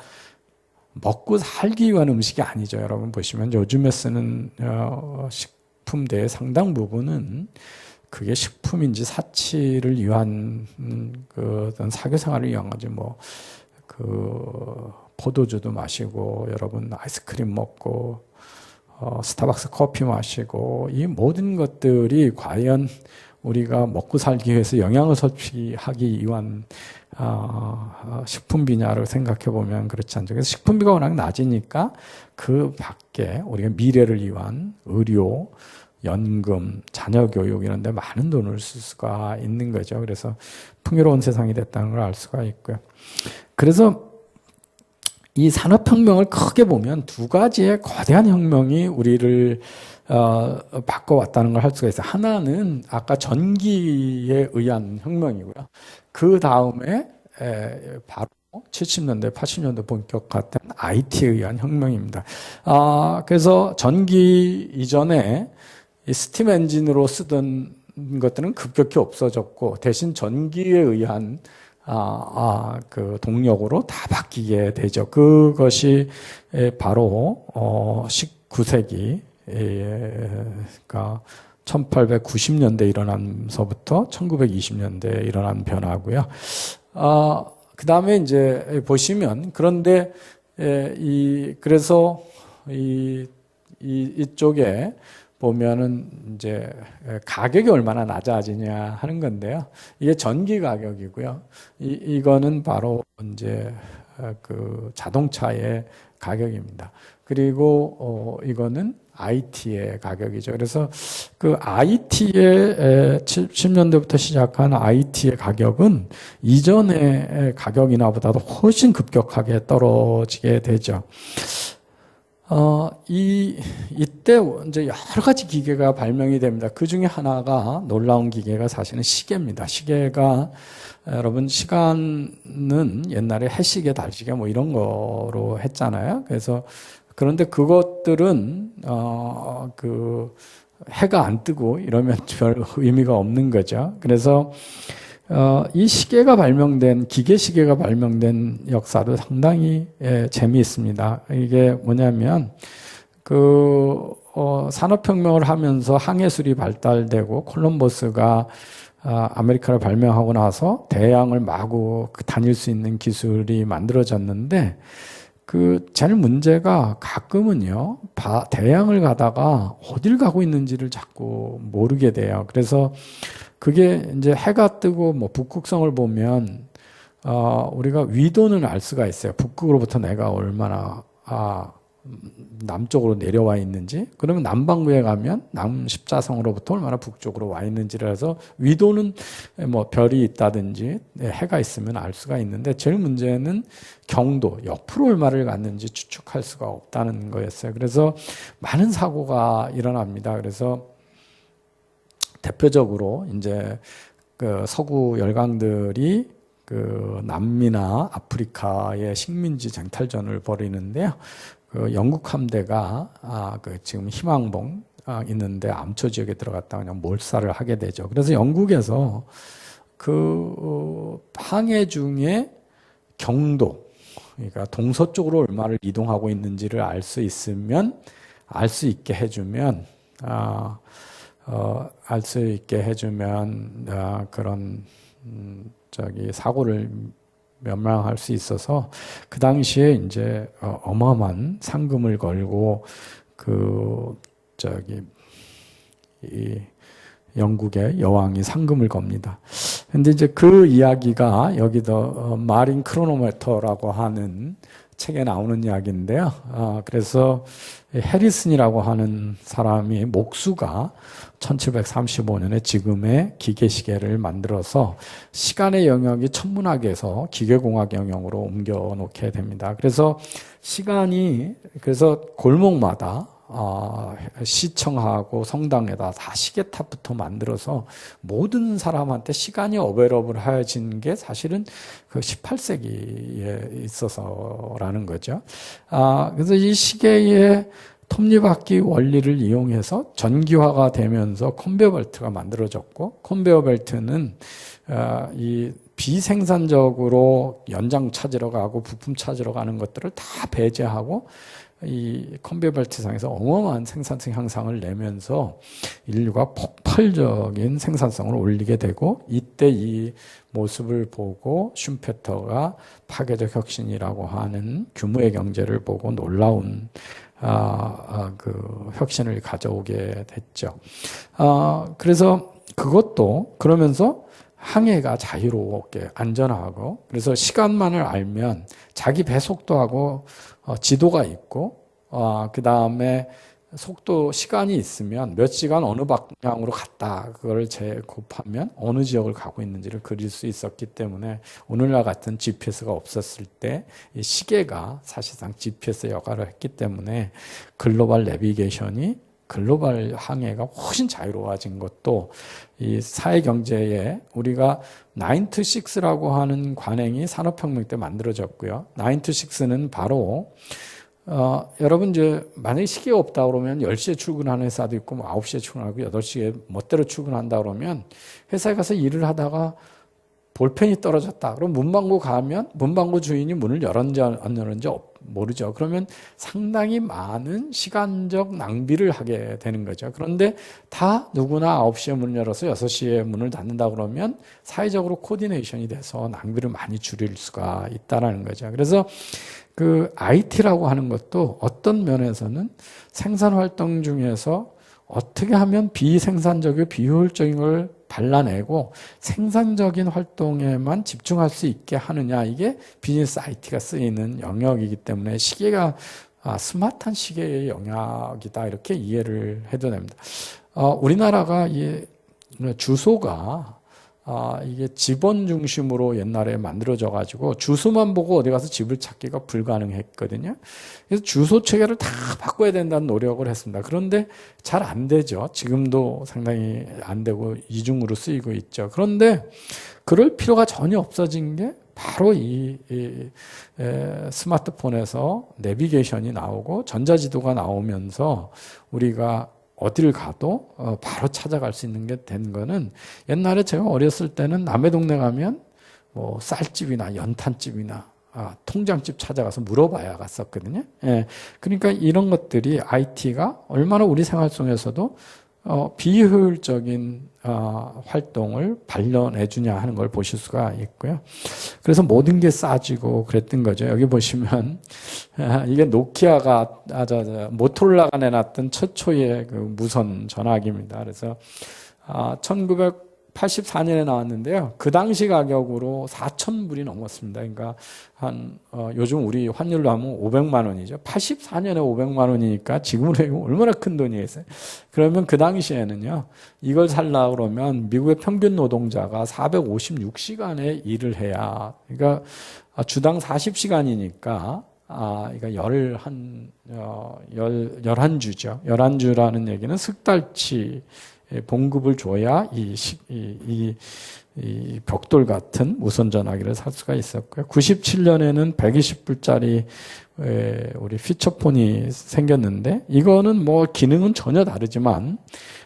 먹고 살기 위한 음식이 아니죠. 여러분 보시면 요즘에 쓰는 식품대의 상당 부분은 그게 식품인지 사치를 위한 어떤 사교생활을 위한 거지, 포도주도 마시고, 여러분 아이스크림 먹고, 스타벅스 커피 마시고, 이 모든 것들이 과연 우리가 먹고 살기 위해서 영양을 섭취하기 위한 식품비냐를 생각해 보면 그렇지 않죠. 그래서 식품비가 워낙 낮으니까 그 밖에 우리가 미래를 위한 의료, 연금, 자녀교육 이런 데 많은 돈을 쓸 수가 있는 거죠. 그래서 풍요로운 세상이 됐다는 걸 알 수가 있고요. 그래서 이 산업혁명을 크게 보면 두 가지의 거대한 혁명이 우리를 바꿔왔다는 걸 할 수가 있어요. 하나는 아까 전기에 의한 혁명이고요. 그 다음에 바로 70년대, 80년대 본격화된 IT에 의한 혁명입니다. 그래서 전기 이전에 이 스팀 엔진으로 쓰던 것들은 급격히 없어졌고, 대신 전기에 의한 그 동력으로 다 바뀌게 되죠. 그것이 바로 19세기, 그러니까 1890년대 일어나면서부터 1920년대에 일어난 변화고요. 그 다음에 이제 보시면, 그런데 그래서 이쪽에 보면은 이제 가격이 얼마나 낮아지냐 하는 건데요. 이게 전기 가격이고요. 이거는 바로 이제 그 자동차의 가격입니다. 그리고 이거는 IT의 가격이죠. 그래서 그 IT의 70년대부터 시작한 IT의 가격은 이전의 가격이나보다도 훨씬 급격하게 떨어지게 되죠. 이때 이제 여러 가지 기계가 발명이 됩니다. 그 중에 하나가, 놀라운 기계가 사실은 시계입니다. 시계가, 여러분, 시간은 옛날에 해시계, 달시계 뭐 이런 거로 했잖아요. 그런데 그것들은, 해가 안 뜨고 이러면 별 의미가 없는 거죠. 그래서, 이 기계 시계가 발명된 역사도 상당히 재미있습니다. 이게 뭐냐면, 산업혁명을 하면서 항해술이 발달되고, 콜럼버스가 아메리카를 발명하고 나서 대양을 마구 다닐 수 있는 기술이 만들어졌는데, 제일 문제가 가끔은요, 대양을 가다가 어딜 가고 있는지를 자꾸 모르게 돼요. 그래서 그게 이제 해가 뜨고 북극성을 보면 우리가 위도는 알 수가 있어요. 북극으로부터 내가 얼마나 남쪽으로 내려와 있는지. 그러면 남반구에 가면 남십자성으로부터 얼마나 북쪽으로 와 있는지를 해서 위도는 뭐 별이 있다든지 해가 있으면 알 수가 있는데, 제일 문제는 경도, 옆으로 얼마를 갔는지 추측할 수가 없다는 거였어요. 그래서 많은 사고가 일어납니다. 그래서 대표적으로 이제 그 서구 열강들이 그 남미나 아프리카의 식민지 쟁탈전을 벌이는데요. 그 영국 함대가 그 지금 희망봉 있는데 암초 지역에 들어갔다가 그냥 몰살을 하게 되죠. 그래서 영국에서 그 항해 중에 경도, 그러니까 동서쪽으로 얼마를 이동하고 있는지를 알 수 있으면, 알 수 있게 해주면, 알 수 있게 해주면 그런 사고를 면망할 수 있어서, 그 당시에 이제 어마어마한 상금을 걸고 이 영국의 여왕이 상금을 겁니다. 근데 이제 그 이야기가 여기도 마린 크로노메터라고 하는 책에 나오는 이야기인데요. 그래서 해리슨이라고 하는 사람이 목수가 1735년에 지금의 기계시계를 만들어서 시간의 영역이 천문학에서 기계공학 영역으로 옮겨 놓게 됩니다. 그래서 시간이, 그래서 골목마다 시청하고 성당에다 다 시계탑부터 만들어서 모든 사람한테 시간이 어베러블해진 게 사실은 그 18세기에 있어서라는 거죠. 그래서 이 시계의 톱니바퀴 원리를 이용해서 전기화가 되면서 컨베어 벨트가 만들어졌고, 컨베어 벨트는 이 비생산적으로 연장 찾으러 가고 부품 찾으러 가는 것들을 다 배제하고 이 컨베어 벨트상에서 어마어마한 생산성 향상을 내면서 인류가 폭발적인 생산성을 올리게 되고, 이때 이 모습을 보고 슈페터가 파괴적 혁신이라고 하는 규모의 경제를 보고 놀라운 그 혁신을 가져오게 됐죠. 그래서 그것도 그러면서 항해가 자유롭게 안전하고, 그래서 시간만을 알면 자기 배속도하고 지도가 있고, 그 다음에 속도 시간이 있으면 몇 시간 어느 방향으로 갔다, 그걸 곱하면 어느 지역을 가고 있는지를 그릴 수 있었기 때문에 오늘날 같은 GPS가 없었을 때 이 시계가 사실상 GPS 역할을 했기 때문에 글로벌 내비게이션이, 글로벌 항해가 훨씬 자유로워진 것도 이 사회경제에, 우리가 9to6라고 하는 관행이 산업혁명 때 만들어졌고요. 9to6는 바로 여러분 이제 만약에 시계가 없다 그러면 10시에 출근하는 회사도 있고 뭐 9시에 출근하고 8시에 멋대로 출근한다 그러면 회사에 가서 일을 하다가 볼펜이 떨어졌다. 그럼 문방구 가면 문방구 주인이 문을 열었는지 안 열었는지 모르죠. 그러면 상당히 많은 시간적 낭비를 하게 되는 거죠. 그런데 다 누구나 9시에 문을 열어서 6시에 문을 닫는다 그러면 사회적으로 코디네이션이 돼서 낭비를 많이 줄일 수가 있다는 거죠. 그래서 그 IT라고 하는 것도 어떤 면에서는 생산 활동 중에서 어떻게 하면 비생산적이고 비효율적인 걸 발라내고 생산적인 활동에만 집중할 수 있게 하느냐, 이게 비즈니스 IT가 쓰이는 영역이기 때문에 시계가 스마트한 시계의 영역이다, 이렇게 이해를 해도 됩니다. 우리나라가 이 주소가 이게 집원 중심으로 옛날에 만들어져 가지고 주소만 보고 어디 가서 집을 찾기가 불가능했거든요. 그래서 주소 체계를 다 바꿔야 된다는 노력을 했습니다. 그런데 잘 안 되죠. 지금도 상당히 안 되고 이중으로 쓰이고 있죠. 그런데 그럴 필요가 전혀 없어진 게 바로 이 스마트폰에서 내비게이션이 나오고 전자지도가 나오면서 우리가 어디를 가도 바로 찾아갈 수 있는 게 된 거는, 옛날에 제가 어렸을 때는 남의 동네 가면 뭐 쌀집이나 연탄집이나 통장집 찾아가서 물어봐야 갔었거든요. 예. 그러니까 이런 것들이 IT가 얼마나 우리 생활 속에서도 비효율적인 활동을 발견해 주냐 하는 걸 보실 수가 있고요. 그래서 모든 게 싸지고 그랬던 거죠. 여기 보시면 이게 노키아가 모토로라가 내놨던 최초의 그 무선 전화기입니다. 그래서 84년에 나왔는데요. 그 당시 가격으로 4,000불이 넘었습니다. 그러니까 요즘 우리 환율로 하면 500만 원이죠. 84년에 500만 원이니까 지금으로 해보면 얼마나 큰 돈이겠어요. 그러면 그 당시에는요, 이걸 살려고 그러면 미국의 평균 노동자가 456시간의 일을 해야, 그러니까 주당 40시간이니까 그러니까 11주죠. 11주라는 얘기는 석 달치 봉급을 줘야 이 벽돌 같은 무선 전화기를 살 수가 있었고요. 97년에는 120불짜리 우리 피처폰이 생겼는데, 이거는 뭐 기능은 전혀 다르지만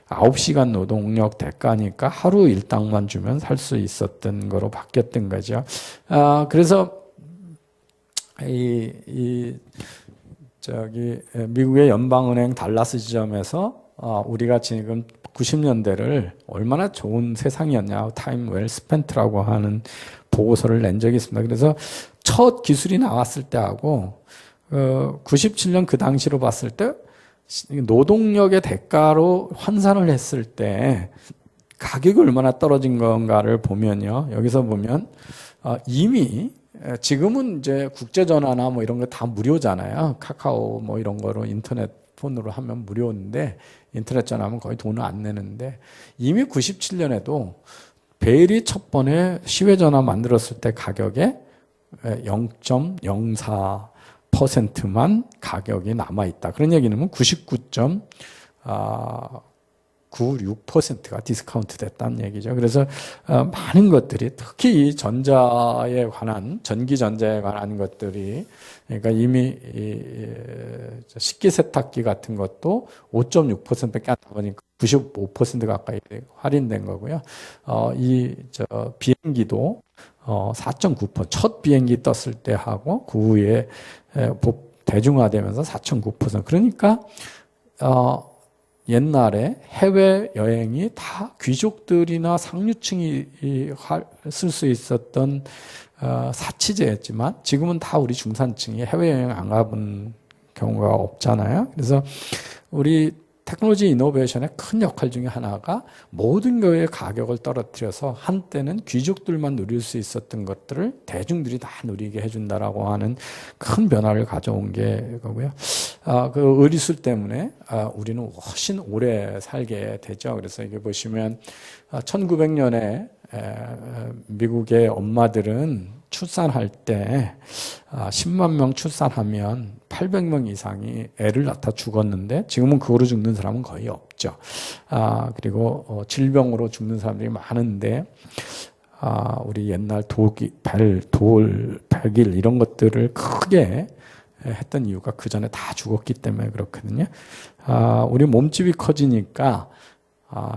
9시간 노동력 대가니까 하루 일당만 주면 살 수 있었던 거로 바뀌었던 거죠. 그래서 미국의 연방은행 달라스 지점에서 우리가 지금 90년대를 얼마나 좋은 세상이었냐, 타임 웰 스펜트라고 하는 보고서를 낸 적이 있습니다. 그래서 첫 기술이 나왔을 때하고 97년 그 당시로 봤을 때 노동력의 대가로 환산을 했을 때 가격이 얼마나 떨어진 건가를 보면요. 여기서 보면 이미 지금은 이제 국제전화나 뭐 이런 거 다 무료잖아요. 카카오 뭐 이런 거로 인터넷 폰으로 하면 무료인데, 인터넷 전화하면 거의 돈을 안 내는데, 이미 97년에도 벨이 첫 번에 시외 전화 만들었을 때 가격에 0.04%만 가격이 남아있다. 그런 얘기는 99.96%가 디스카운트 됐다는 얘기죠. 그래서 많은 것들이, 특히 이 전자에 관한, 전기전자에 관한 것들이, 그러니까 이미 식기세탁기 같은 것도 5.6%밖에 안 나오니까 95% 가까이 할인된 거고요. 비행기도 4.9%, 첫 비행기 떴을 때 하고 그 후에 대중화되면서 4.9%. 그러니까 옛날에 해외 여행이 다 귀족들이나 상류층이 쓸 수 있었던 사치제였지만, 지금은 다 우리 중산층이 해외여행 안 가본 경우가 없잖아요. 그래서 우리 테크놀로지 이노베이션의 큰 역할 중에 하나가 모든 거의 가격을 떨어뜨려서 한때는 귀족들만 누릴 수 있었던 것들을 대중들이 다 누리게 해준다라고 하는 큰 변화를 가져온 게 거고요. 그 의리술 때문에 우리는 훨씬 오래 살게 되죠. 그래서 이게 보시면 1900년에 미국의 엄마들은 출산할 때 10만 명 출산하면 800명 이상이 애를 낳다 죽었는데, 지금은 그거로 죽는 사람은 거의 없죠. 그리고 질병으로 죽는 사람들이 많은데, 우리 옛날 백일 이런 것들을 크게 했던 이유가 그 전에 다 죽었기 때문에 그렇거든요. 우리 몸집이 커지니까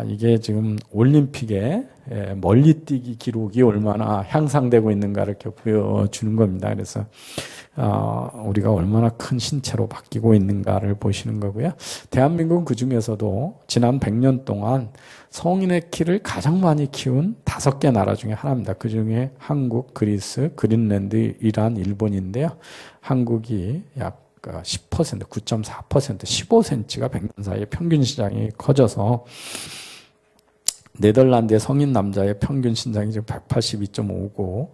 이게 지금 올림픽에 멀리뛰기 기록이 얼마나 향상되고 있는가를 이렇게 보여주는 겁니다. 그래서 우리가 얼마나 큰 신체로 바뀌고 있는가를 보시는 거고요. 대한민국은 그 중에서도 지난 100년 동안 성인의 키를 가장 많이 키운 5개 나라 중에 하나입니다. 그 중에 한국, 그리스, 그린랜드, 이란, 일본인데요. 한국이 약 10%, 9.4%, 15cm가 100년 사이에 평균 시장이 커져서, 네덜란드의 성인 남자의 평균 신장이 지금 182.5고,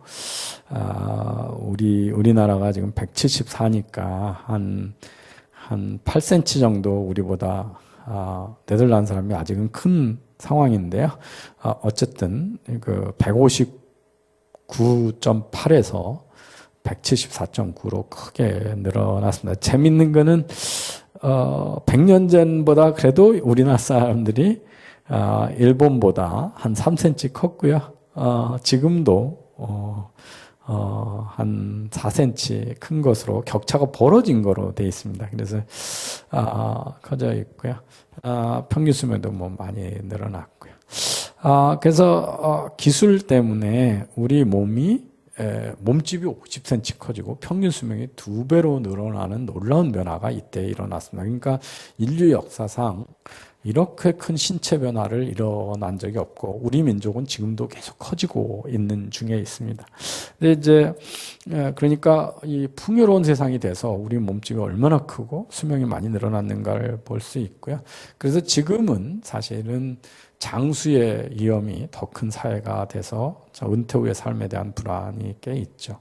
우리나라가 지금 174니까 한 8cm 정도 우리보다, 네덜란드 사람이 아직은 큰 상황인데요. 어쨌든, 159.8에서 174.9로 크게 늘어났습니다. 재밌는 거는 100년 전보다 그래도 우리나라 사람들이 일본보다 한 3cm 컸고요. 지금도 한 4cm 큰 것으로 격차가 벌어진 거로 되어 있습니다. 그래서 커져 있고요. 평균 수명도 뭐 많이 늘어났고요. 그래서 기술 때문에 우리 몸이 몸집이 50cm 커지고 평균 수명이 2배로 늘어나는 놀라운 변화가 이때 일어났습니다. 그러니까 인류 역사상 이렇게 큰 신체 변화를 일어난 적이 없고 우리 민족은 지금도 계속 커지고 있는 중에 있습니다. 근데 이제 그러니까 이 풍요로운 세상이 돼서 우리 몸집이 얼마나 크고 수명이 많이 늘어났는가를 볼 수 있고요. 그래서 지금은 사실은 장수의 위험이 더 큰 사회가 돼서 은퇴 후의 삶에 대한 불안이 꽤 있죠.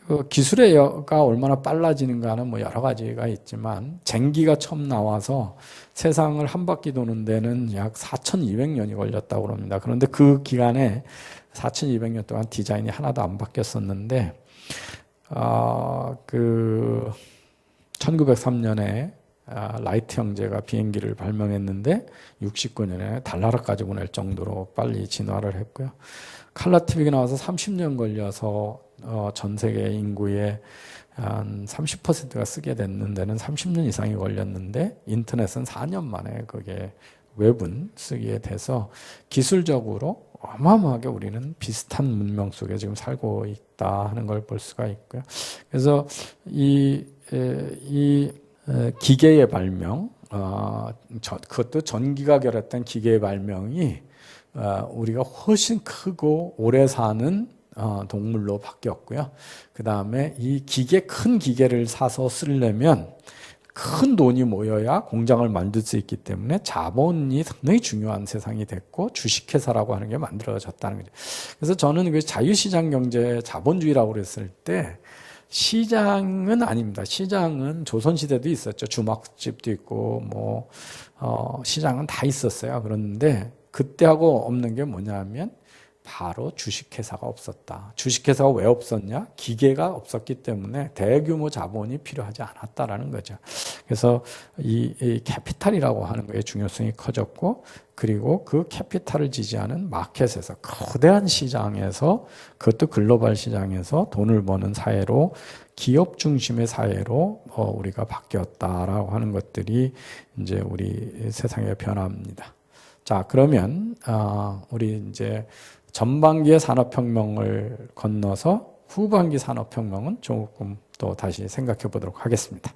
그 기술가 얼마나 빨라지는가는 뭐 여러 가지가 있지만 쟁기가 처음 나와서 세상을 한 바퀴 도는 데는 약 4,200년이 걸렸다고 합니다. 그런데 그 기간에 4,200년 동안 디자인이 하나도 안 바뀌었었는데 그 1903년에 라이트 형제가 비행기를 발명했는데 69년에 달나라까지 보낼 정도로 빨리 진화를 했고요. 칼라 TV가 나와서 30년 걸려서 전 세계 인구의 한 30%가 쓰게 됐는 데는 30년 이상이 걸렸는데 인터넷은 4년 만에 그게 웹은 쓰게 돼서 기술적으로 어마어마하게 우리는 비슷한 문명 속에 지금 살고 있다 하는 걸 볼 수가 있고요. 그래서 이 기계의 발명, 그것도 전기가 결합된 기계의 발명이 우리가 훨씬 크고 오래 사는 동물로 바뀌었고요. 그 다음에 이 큰 기계를 사서 쓰려면 큰 돈이 모여야 공장을 만들 수 있기 때문에 자본이 상당히 중요한 세상이 됐고 주식회사라고 하는 게 만들어졌다는 거죠. 그래서 저는 그 자유시장 경제 자본주의라고 그랬을 때 시장은 아닙니다. 시장은 조선시대도 있었죠. 주막집도 있고 뭐 시장은 다 있었어요. 그런데 그때하고 없는 게 뭐냐면 바로 주식회사가 없었다. 주식회사가 왜 없었냐? 기계가 없었기 때문에 대규모 자본이 필요하지 않았다라는 거죠. 그래서 이 캐피탈이라고 하는 거의 중요성이 커졌고, 그리고 그 캐피탈을 지지하는 마켓에서, 거대한 시장에서, 그것도 글로벌 시장에서 돈을 버는 사회로, 기업 중심의 사회로 우리가 바뀌었다라고 하는 것들이 이제 우리 세상의 변화입니다. 자, 그러면 우리 이제 전반기의 산업혁명을 건너서 후반기 산업혁명은 조금 또 다시 생각해 보도록 하겠습니다.